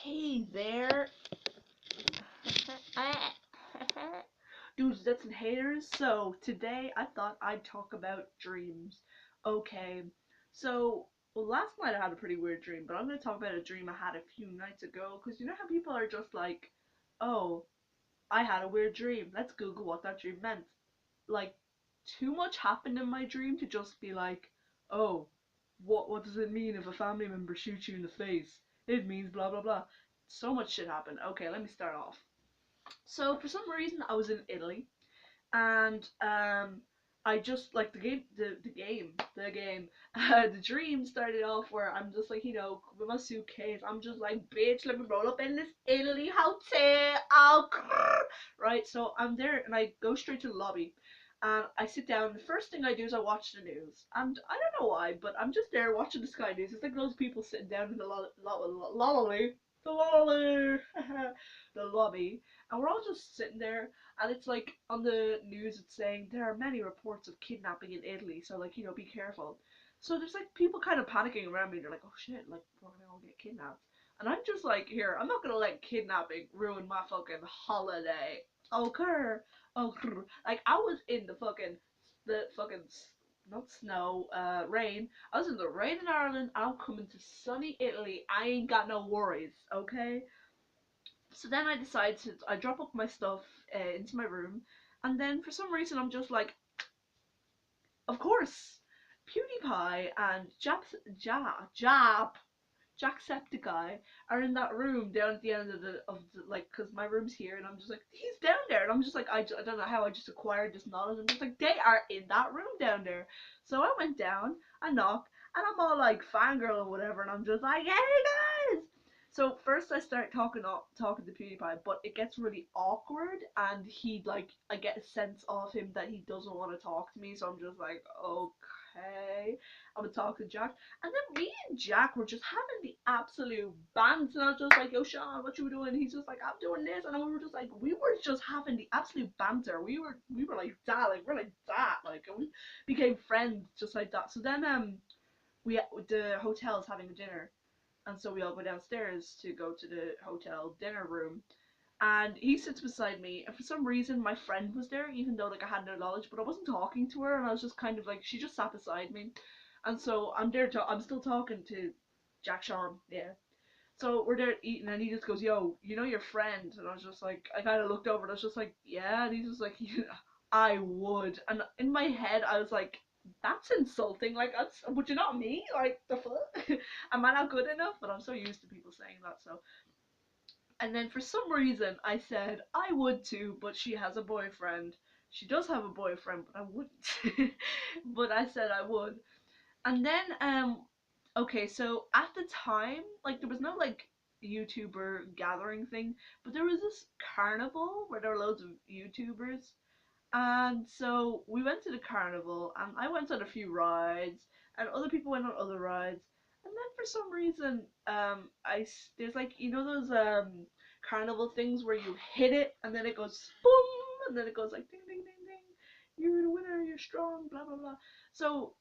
Hey there. Dudes, that's and haters. So, today I thought I'd talk about dreams. Okay, so, well, last night I had a pretty weird dream, but I'm going to talk about a dream I had a few nights ago, because you know how people are just like, oh, I had a weird dream. Let's Google what that dream meant. Like, too much happened in my dream to just be like, oh, what does it mean if a family member shoots you in the face? It means blah blah blah. So much shit happened. Okay, let me start off. So for some reason I was in Italy, and I just like the dream started off where I'm just like, with my suitcase, I'm just like, bitch, let me roll up in this Italy hotel. Oh, right. So I'm there, and I go straight to the lobby, and I sit down. The first thing I do is I watch the news, and I don't know why, but I'm just there watching the Sky News. It's like those people sitting down in the lolly, the lolly, the lobby, and we're all just sitting there, and it's like on the news it's saying there are many reports of kidnapping in Italy, so like, be careful. So there's like people kind of panicking around me. They're like, oh shit, like we're gonna all get kidnapped. And I'm just like, here, I'm not gonna let kidnapping ruin my fucking holiday. Okay. Okay. Like I was in the fucking not snow, rain. I was in the rain in Ireland. I'm coming to sunny Italy. I ain't got no worries, okay? So then I drop up my stuff into my room, and then for some reason I'm just like, of course, PewDiePie and Jacksepticeye are in that room down at the end of the like, cause my room's here, and I'm just like, he's down there, and I'm just like, I don't know how I just acquired this knowledge. I'm just like, they are in that room down there. So I went down, I knocked, and I'm all like fangirl or whatever, and I'm just like, hey guys. So first I start talking to PewDiePie, but it gets really awkward, and he like, I get a sense of him that he doesn't want to talk to me, so I'm just like, okay. I would talk to Jack, and then me and Jack were just having the absolute bands, and I was just like, yo, Sean, what you doing? He's just like, I'm doing this, and we were just having the absolute banter. We were like that, like we're like that, like, and we became friends just like that. So then we the hotel's having a dinner, and so we all go downstairs to go to the hotel dinner room, and he sits beside me, and for some reason my friend was there, even though like I had no knowledge, but I wasn't talking to her, and I was just kind of like, she just sat beside me, and so I'm still talking to Jack Sean, yeah. So we're there eating, and he just goes, yo, you know your friend? And I was just like, I kind of looked over, and I was just like, yeah. And he's just like, yeah, I would. And in my head I was like, that's insulting, like, would you not me, like, the fuck? Am I not good enough? But I'm so used to people saying that. So, and then for some reason I said I would too, but she has a boyfriend. She does have a boyfriend, but I wouldn't. But I said I would. And then okay, so at the time, like, there was no like YouTuber gathering thing, but there was this carnival where there were loads of YouTubers. And so we went to the carnival, and I went on a few rides, and other people went on other rides. And then for some reason, there's like, those carnival things where you hit it and then it goes boom, and then it goes like ding ding ding ding. You're the winner. You're strong. Blah blah blah. So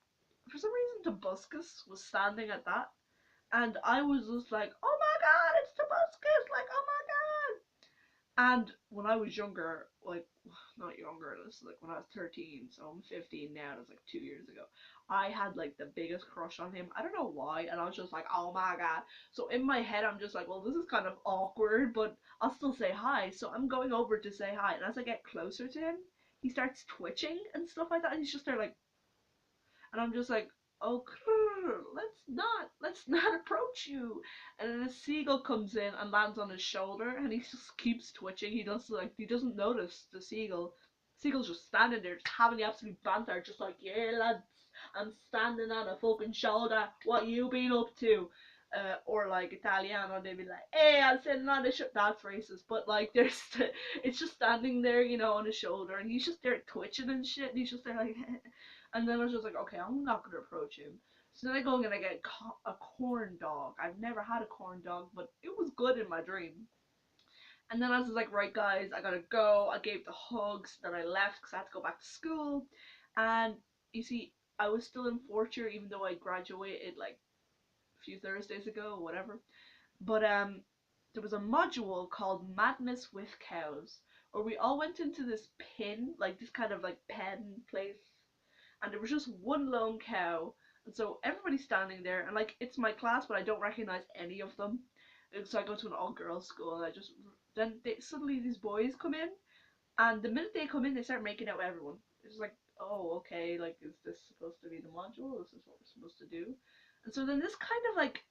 for some reason, Tobuscus was standing at that, and I was just like, oh my god, it's Tobuscus! Like, oh my god! And when I was younger, like, not younger, this is like when I was 13, so I'm 15 now, that's like 2 years ago. I had like the biggest crush on him. I don't know why, and I was just like, oh my god. So in my head, I'm just like, well, this is kind of awkward, but I'll still say hi. So I'm going over to say hi, and as I get closer to him, he starts twitching and stuff like that, and he's just there like, and I'm just like, oh, let's not approach you. And then a seagull comes in and lands on his shoulder, and he just keeps twitching. He doesn't notice the seagull. Seagull's just standing there, just having the absolute banter, just like, yeah, lads, I'm standing on a fucking shoulder. What you been up to? Or like Italiano, they'd be like, "Hey, I'm sitting on the shoulder." That's racist, but like, it's just standing there, on his shoulder, and he's just there twitching and shit, and he's just there like, and then I was just like, okay, I'm not gonna approach him. So then I go and I get a corn dog. I've never had a corn dog, but it was good in my dream. And then I was like, right guys, I gotta go. I gave the hugs, then I left because I had to go back to school. And you see, I was still in fourth year, even though I graduated like a few Thursdays ago or whatever. But there was a module called Madness with Cows, where we all went into this pen, like this kind of like pen place, and there was just one lone cow. And so everybody's standing there, and like it's my class, but I don't recognize any of them. So I go to an all-girls school, and I just suddenly these boys come in, and the minute they come in, they start making out with everyone. It's like, oh, okay, like is this supposed to be the module? Is this what we're supposed to do? And so then this kind of like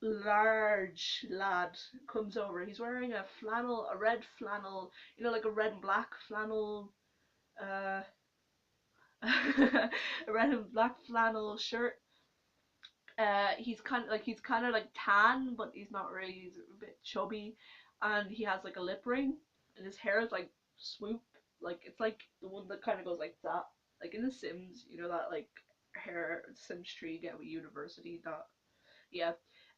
large lad comes over. He's wearing a red flannel, like a red and black flannel, uh, a red and black flannel shirt. He's kind of like tan, but he's not really. He's a bit chubby, and he has like a lip ring, and his hair is like swoop, like it's like the one that kind of goes like that, like in The Sims. You know that like hair Sims tree you get with university. That yeah.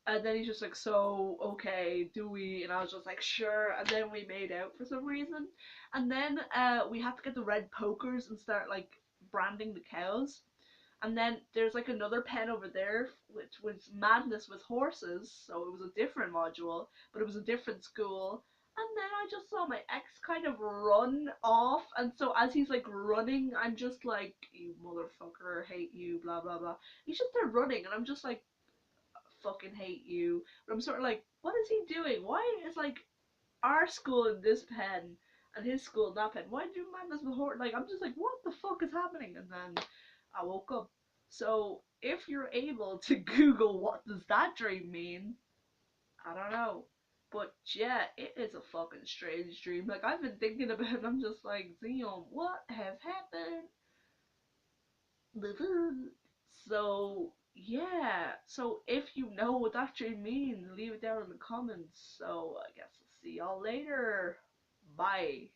And then he's just like, so okay, do we? And I was just like, sure. And then we made out for some reason, and then we had to get the red pokers and start like branding the cows. And then there's like another pen over there, which was Madness with Horses, so it was a different module, but it was a different school. And then I just saw my ex kind of run off, and so as he's like running, I'm just like, you motherfucker, hate you, blah blah blah. He's just there running, and I'm just like, fucking hate you. But I'm sort of like, what is he doing? Why is like our school in this pen and his school in that pen? Why do Madness with Horses? Like, I'm just like, what the fuck is happening? And then I woke up. So if you're able to Google what does that dream mean, I don't know. But yeah, it is a fucking strange dream. Like I've been thinking about it, I'm just like, Zion, what has happened? So yeah. So if you know what that dream means, leave it down in the comments. So I guess I'll see y'all later. Bye.